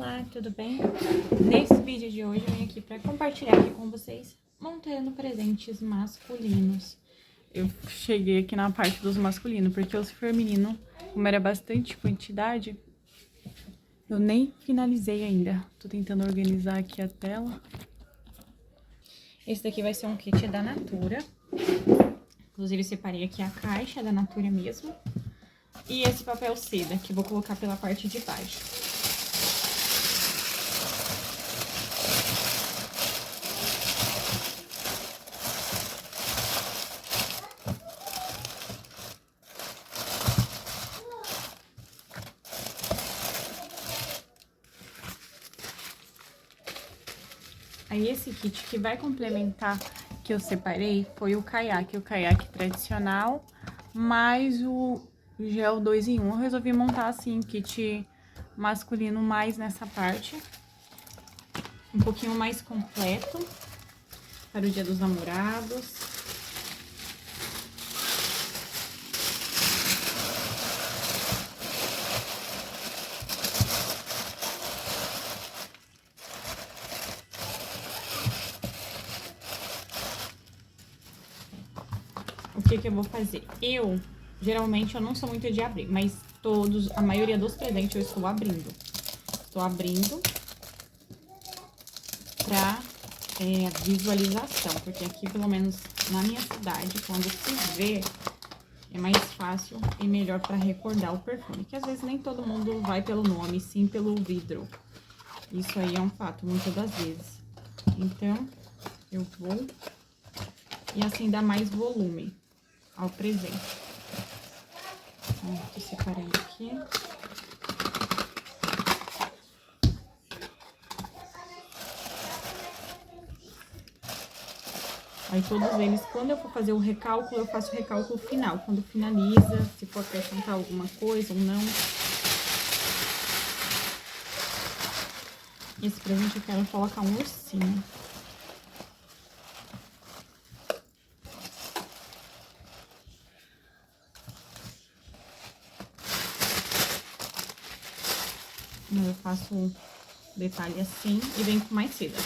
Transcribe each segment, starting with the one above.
Olá, tudo bem? Nesse vídeo de hoje eu venho aqui para compartilhar aqui com vocês montando presentes masculinos. Eu cheguei aqui na parte dos masculinos, porque os femininos, como era bastante quantidade, eu nem finalizei ainda. Tô tentando organizar aqui a tela. Esse daqui vai ser um kit da Natura. Inclusive, eu separei aqui a caixa da Natura mesmo. E esse papel seda, que eu vou colocar pela parte de baixo. Aí, esse kit que vai complementar, que eu separei, foi o caiaque tradicional, mais o gel 2 em 1. Eu resolvi montar, assim, kit masculino mais nessa parte. Um pouquinho mais completo, para o Dia dos Namorados. O que eu vou fazer? Geralmente, eu não sou muito de abrir, mas a maioria dos presentes eu estou abrindo. Estou abrindo pra visualização, porque aqui, pelo menos na minha cidade, quando se vê, é mais fácil e melhor pra recordar o perfume. Que às vezes nem todo mundo vai pelo nome, sim pelo vidro. Isso aí é um fato, muitas das vezes. Então, eu vou... E assim dá mais volume ao presente. Então, tô separando aqui. Aí, todos eles, quando eu for fazer o recálculo, eu faço o recálculo final. Quando finaliza, se for acrescentar alguma coisa ou não. Esse presente eu quero colocar um ursinho. Eu faço um detalhe assim e venho com mais seda.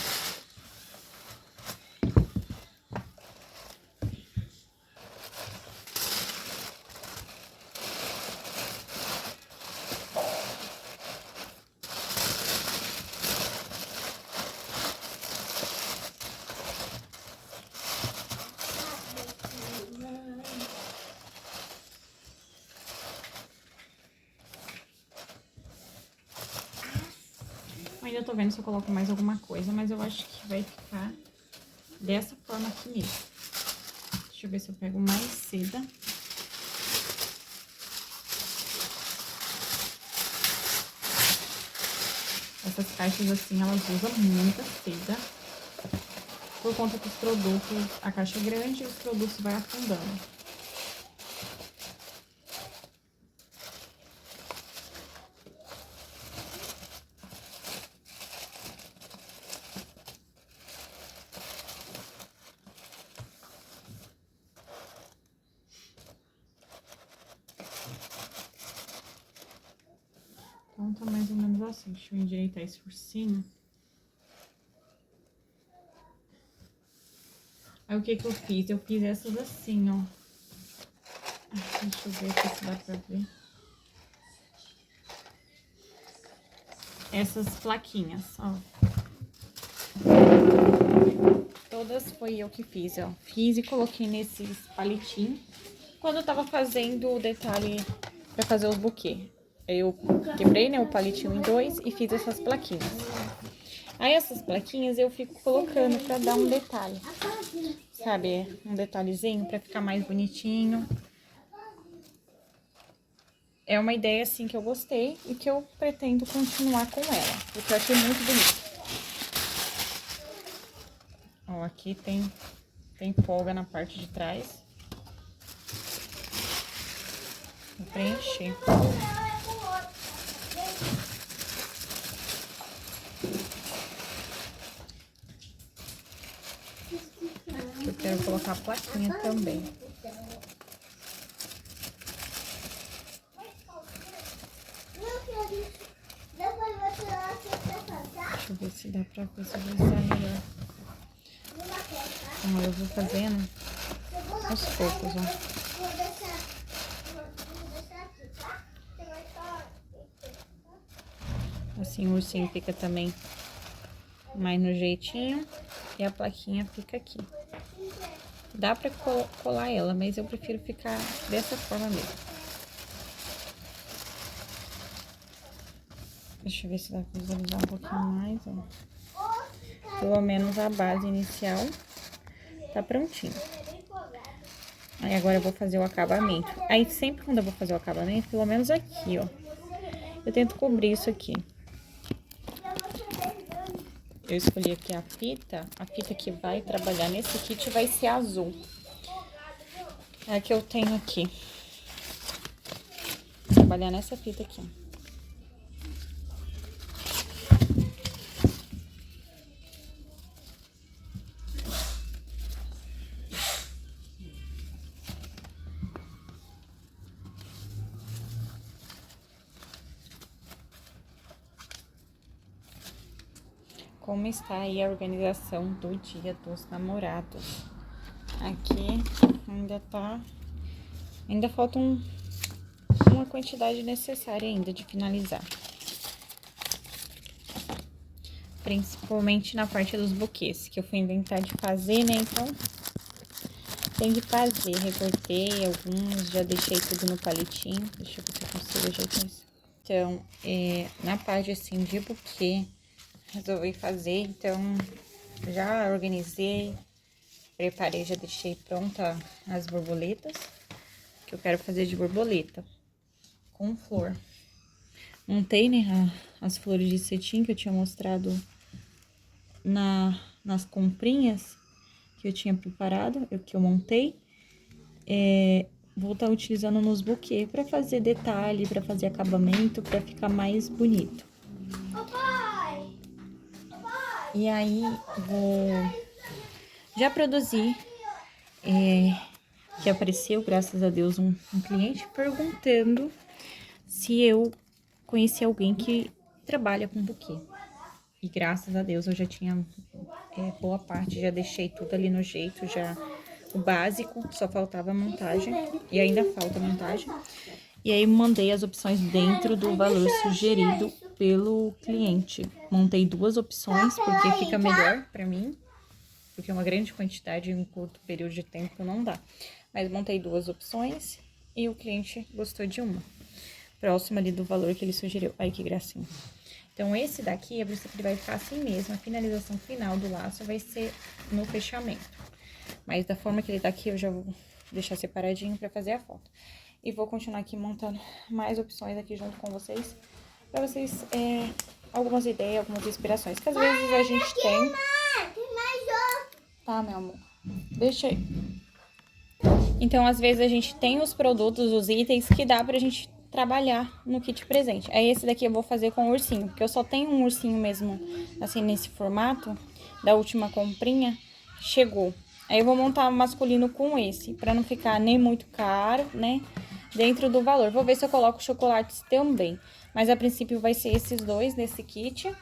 Ainda tô vendo se eu coloco mais alguma coisa, mas eu acho que vai ficar dessa forma aqui mesmo. Deixa eu ver se eu pego mais seda. Essas caixas assim, elas usam muita seda. Por conta que os produtos, a caixa é grande e os produtos vai afundando. Então, tá mais ou menos assim. Deixa eu endireitar esse ursinho. Aí, o que eu fiz? Eu fiz essas assim, ó. Deixa eu ver aqui se dá pra ver. Essas plaquinhas, ó. Todas foi eu que fiz, ó. Fiz e coloquei nesses palitinhos. Quando eu tava fazendo o detalhe pra fazer os buquês. Eu quebrei, né, o palitinho em dois e fiz essas plaquinhas. Aí, essas plaquinhas eu fico colocando pra dar um detalhe. Sabe, um detalhezinho pra ficar mais bonitinho. É uma ideia, assim, que eu gostei e que eu pretendo continuar com ela, porque eu achei muito bonito. Ó, aqui tem folga na parte de trás. Vou preencher. Aqui eu quero colocar a plaquinha também. Deixa eu ver se dá pra visualizar melhor. Então, eu vou fazendo aos poucos, ó. Assim o ursinho fica também mais no jeitinho e a plaquinha fica aqui. Dá pra colar ela, mas eu prefiro ficar dessa forma mesmo. Deixa eu ver se dá pra visualizar um pouquinho mais, ó. Pelo menos a base inicial tá prontinha. Aí agora eu vou fazer o acabamento. Aí sempre quando eu vou fazer o acabamento, pelo menos aqui, ó, eu tento cobrir isso aqui. Eu escolhi aqui a fita que vai trabalhar nesse kit vai ser azul. É a que eu tenho aqui. Vou trabalhar nessa fita aqui. Como está aí a organização do Dia dos Namorados? Aqui ainda falta uma quantidade necessária ainda de finalizar. Principalmente na parte dos buquês, que eu fui inventar de fazer, né? Então, tem que fazer. Recortei alguns, já deixei tudo no palitinho. Deixa eu ver se eu consigo ajeitar isso. Então, na parte assim de buquê, resolvi fazer, então já organizei, preparei, já deixei pronta as borboletas, que eu quero fazer de borboleta com flor. Montei, né, as flores de cetim que eu tinha mostrado nas comprinhas que eu tinha preparado, que eu montei. Vou estar utilizando nos buquês para fazer detalhe, para fazer acabamento, para ficar mais bonito. E aí, já produzi, que apareceu, graças a Deus, um cliente perguntando se eu conheci alguém que trabalha com buquê. E graças a Deus eu já tinha boa parte, já deixei tudo ali no jeito, já o básico, só faltava a montagem, e ainda falta a montagem. E aí mandei as opções dentro do valor sugerido pelo cliente. Montei 2 opções, porque fica melhor pra mim, porque uma grande quantidade em um curto período de tempo não dá. Mas montei 2 opções e o cliente gostou de uma, próxima ali do valor que ele sugeriu. Ai, que gracinha. Então, esse daqui, ele vai ficar assim mesmo, a finalização final do laço vai ser no fechamento. Mas da forma que ele tá aqui, eu já vou deixar separadinho pra fazer a foto. E vou continuar aqui montando mais opções aqui junto com vocês, pra vocês, algumas ideias, algumas inspirações, que às vezes a gente tem. Tá, meu amor? Deixa aí. Então, às vezes a gente tem os produtos, os itens que dá pra gente trabalhar no kit presente. Aí esse daqui eu vou fazer com o ursinho, porque eu só tenho um ursinho mesmo, assim, nesse formato, da última comprinha, chegou. Aí eu vou montar o masculino com esse, pra não ficar nem muito caro, né, dentro do valor. Vou ver se eu coloco chocolates também, mas a princípio vai ser esses 2 nesse kit.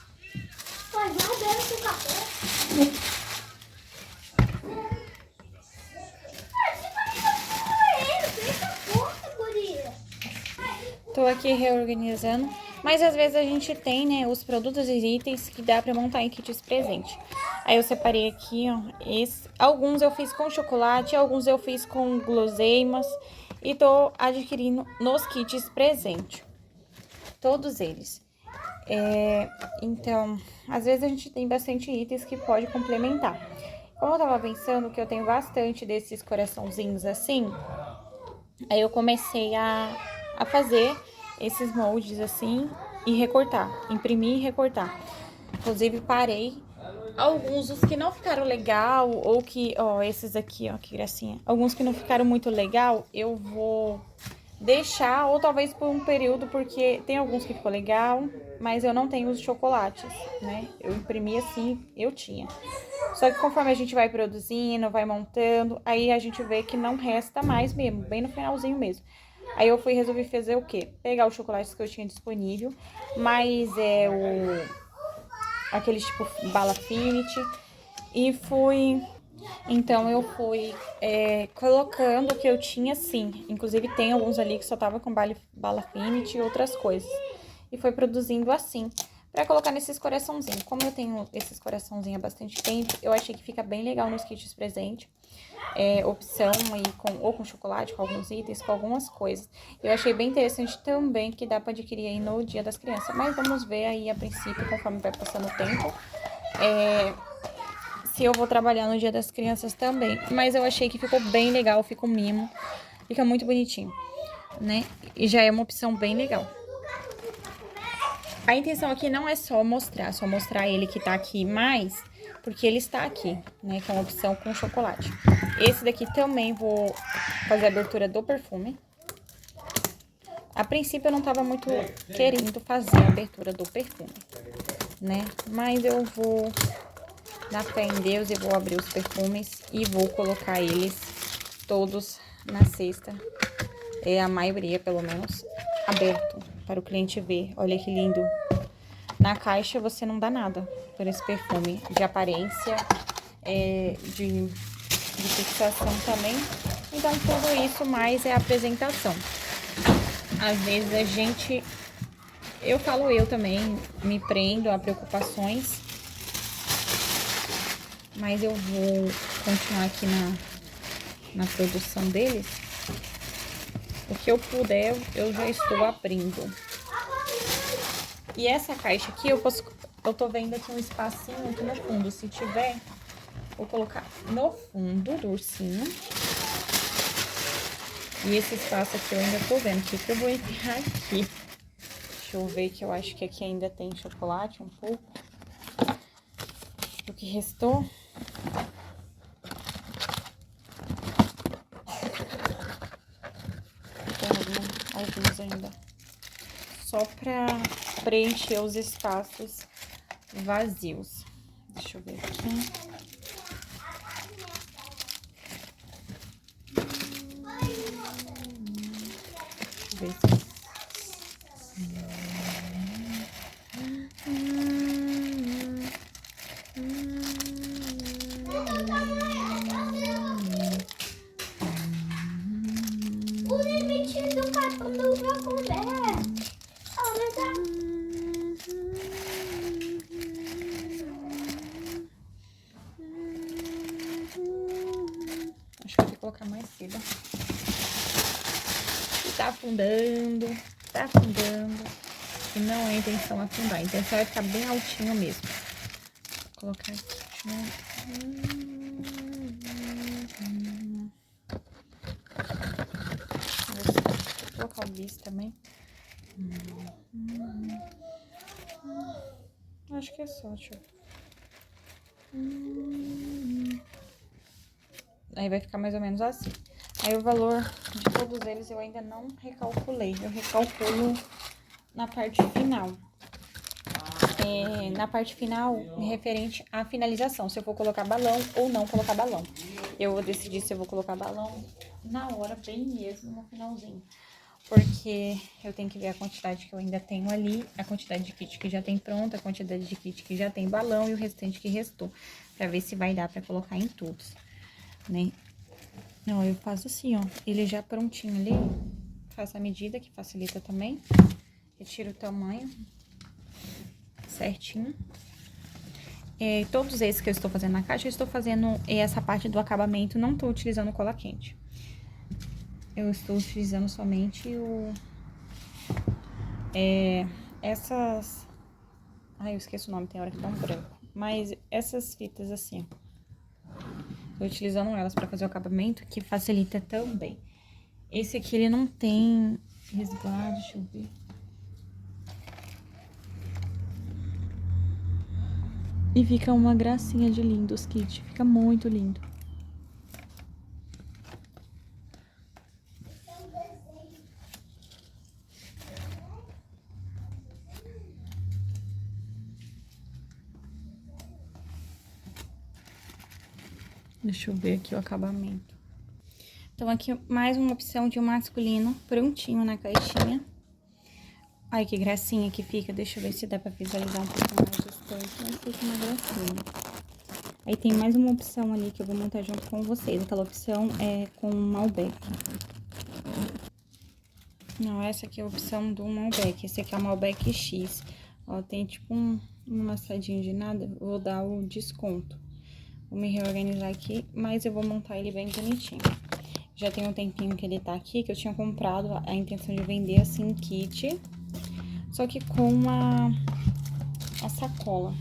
Tô aqui reorganizando, mas às vezes a gente tem, né, os produtos e itens que dá pra montar em kits presente. Aí eu separei aqui, ó, alguns eu fiz com chocolate, alguns eu fiz com guloseimas e tô adquirindo nos kits presente. Todos eles. Então, às vezes a gente tem bastante itens que pode complementar. Como eu tava pensando que eu tenho bastante desses coraçãozinhos assim, aí eu comecei a fazer esses moldes assim e recortar, imprimir e recortar. Inclusive parei alguns os que não ficaram legal ou que, ó, esses aqui, ó, que gracinha. Alguns que não ficaram muito legal, eu vou deixar ou talvez por um período, porque tem alguns que ficou legal, mas eu não tenho os chocolates, né? Eu imprimi assim, eu tinha. Só que conforme a gente vai produzindo, vai montando, aí a gente vê que não resta mais mesmo, bem no finalzinho mesmo. Aí eu resolvi fazer o quê? Pegar os chocolates que eu tinha disponível, mas aquele tipo bala Affinity. E fui... Então, eu fui colocando o que eu tinha, sim. Inclusive, tem alguns ali que só tava com bala Affinity e outras coisas. E foi produzindo assim, pra colocar nesses coraçãozinhos. Como eu tenho esses coraçãozinhos há bastante tempo, eu achei que fica bem legal nos kits presente. Opção aí ou com chocolate, com alguns itens, com algumas coisas. Eu achei bem interessante também que dá pra adquirir aí no Dia das Crianças. Mas vamos ver aí a princípio, conforme vai passando o tempo. Se eu vou trabalhar no Dia das Crianças também. Mas eu achei que ficou bem legal, fica um mimo. Fica muito bonitinho, né? E já é uma opção bem legal. A intenção aqui não é só mostrar ele que tá aqui, mas porque ele está aqui, né? Com a opção com chocolate. Esse daqui também vou fazer a abertura do perfume. A princípio eu não tava muito querendo fazer a abertura do perfume, né? Mas eu vou dar fé em Deus e vou abrir os perfumes e vou colocar eles todos na cesta. A maioria, pelo menos, aberto para o cliente ver. Olha que lindo. Na caixa você não dá nada por esse perfume de aparência, de fixação também. Então, tudo isso mais é a apresentação. Às vezes a gente, eu também, me prendo a preocupações, mas eu vou continuar aqui na produção deles. O que eu puder, eu já estou abrindo. E essa caixa aqui, eu tô vendo aqui um espacinho aqui no fundo. Se tiver, vou colocar no fundo do ursinho. E esse espaço aqui eu ainda tô vendo. O que eu vou enfiar aqui? Deixa eu ver, que eu acho que aqui ainda tem chocolate um pouco. O que restou. Tem alguns ainda. Só pra preencher os espaços vazios. Deixa eu ver aqui. Deixa eu ver se... O limite do papo do jacaré. Acho que eu vou colocar mais cedo. Tá afundando, tá afundando. E não é a intenção afundar, a intenção é ficar bem altinho mesmo. Vou colocar aqui, né? Vou colocar o bis também. Acho que é só, deixa eu ver. Aí vai ficar mais ou menos assim. Aí o valor de todos eles eu ainda não recalculei. Eu recalculo na parte final. Na parte final, referente à finalização. Se eu vou colocar balão ou não colocar balão. Eu vou decidir se eu vou colocar balão na hora, bem mesmo, no finalzinho. Porque eu tenho que ver a quantidade que eu ainda tenho ali, a quantidade de kit que já tem pronta, a quantidade de kit que já tem balão e o restante que restou. Pra ver se vai dar pra colocar em todos, né? Não, eu faço assim, ó, ele já prontinho ali, faço a medida, que facilita também. Retiro o tamanho certinho. Todos esses que eu estou fazendo na caixa, eu estou fazendo essa parte do acabamento, não estou utilizando cola quente. Eu estou utilizando somente essas... Ai, eu esqueço o nome, tem hora que dá um branco. Mas essas fitas assim, ó. Tô utilizando elas pra fazer o acabamento, que facilita também. Esse aqui, ele não tem resguardo, deixa eu ver. E fica uma gracinha de lindo os kits, fica muito lindo. Deixa eu ver aqui o acabamento. Então, aqui mais uma opção de um masculino prontinho na caixinha. Ai, que gracinha que fica. Deixa eu ver se dá pra visualizar um pouco mais distante, mas fica uma gracinha. Aí tem mais uma opção ali que eu vou montar junto com vocês. Aquela opção é com Malbec. Não, essa aqui é a opção do Malbec. Esse aqui é o Malbec X. Ó, tem tipo um massadinho de nada. Vou dar o desconto. Vou me reorganizar aqui, mas eu vou montar ele bem bonitinho. Já tem um tempinho que ele tá aqui, que eu tinha comprado a intenção de vender assim, kit. Só que com a sacola.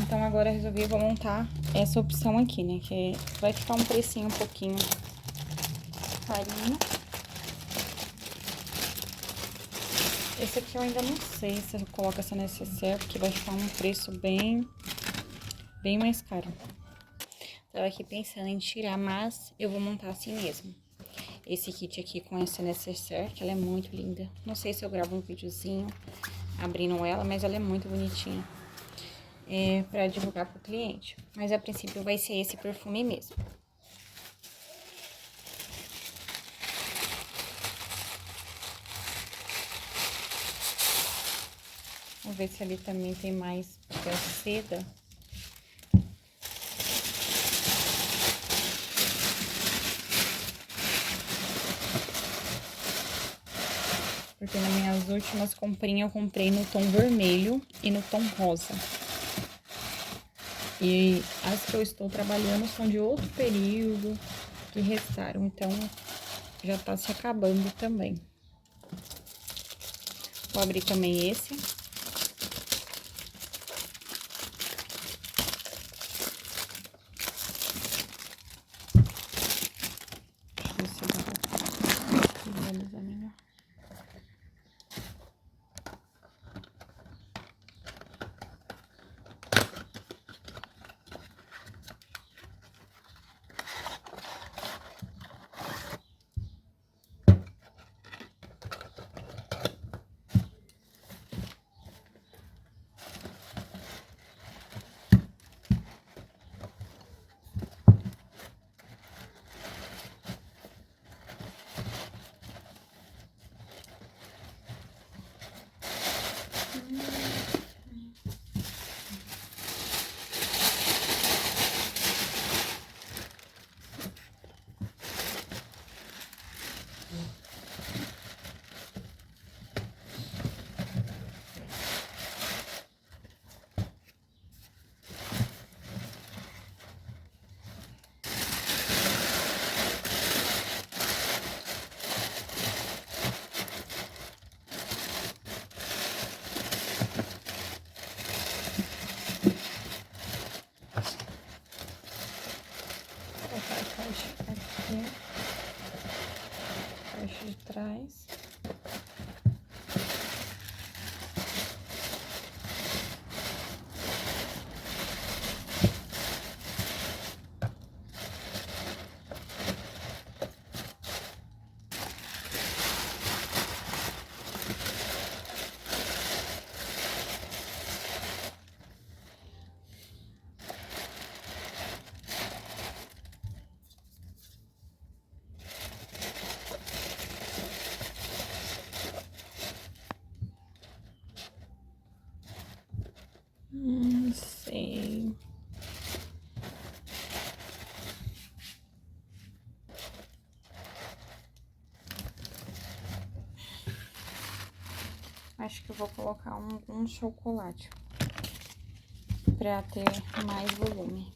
Então, agora eu resolvi, vou montar essa opção aqui, né? Que vai ficar um precinho um pouquinho carinho. Esse aqui eu ainda não sei se eu coloco essa necessaire, porque vai ficar um preço bem mais caro. Tava aqui pensando em tirar, mas eu vou montar assim mesmo. Esse kit aqui com essa necessaire, que ela é muito linda. Não sei se eu gravo um videozinho abrindo ela, mas ela é muito bonitinha. Pra divulgar pro cliente. Mas a princípio vai ser esse perfume mesmo. Vamos ver se ali também tem mais papel seda. Porque nas minhas últimas comprinhas eu comprei no tom vermelho e no tom rosa. E as que eu estou trabalhando são de outro período que restaram, então já tá se acabando também. Vou abrir também esse. Deixa eu ver se dá pra visualizar melhor. Aqui, parte de trás. Sei. Acho que eu vou colocar um chocolate pra ter mais volume.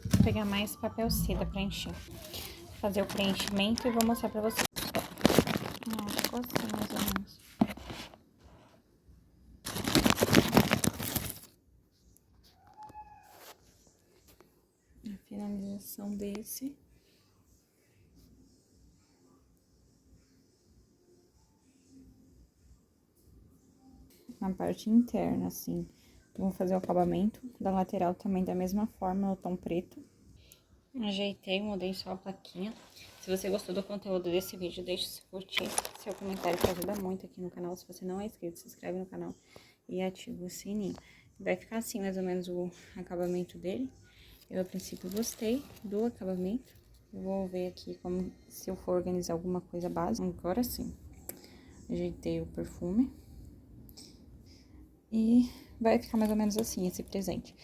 Vou pegar mais papel seda pra encher. fazer o preenchimento e vou mostrar pra vocês. Ficou assim, mais ou menos. A finalização desse. Na parte interna, assim. Vou fazer o acabamento da lateral também da mesma forma, no tom preto. Ajeitei, mudei só a plaquinha. Se você gostou do conteúdo desse vídeo, deixe seu curtir, seu comentário, que ajuda muito aqui no canal. Se você não é inscrito, se inscreve no canal e ativa o sininho. Vai ficar assim, mais ou menos, o acabamento dele. Eu, a princípio, gostei do acabamento. Eu vou ver aqui como, se eu for organizar alguma coisa básica. Agora sim. Ajeitei o perfume. E vai ficar mais ou menos assim, esse presente.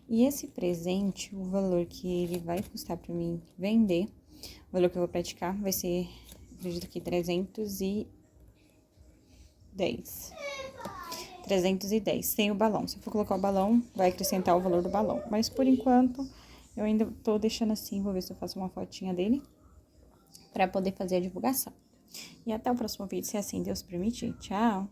E esse presente, o valor que ele vai custar pra mim vender, o valor que eu vou praticar, vai ser, acredito que 310. 310, sem o balão. Se eu for colocar o balão, vai acrescentar o valor do balão. Mas, por enquanto, eu ainda tô deixando assim, vou ver se eu faço uma fotinha dele, pra poder fazer a divulgação. E até o próximo vídeo, se assim Deus permitir. Tchau!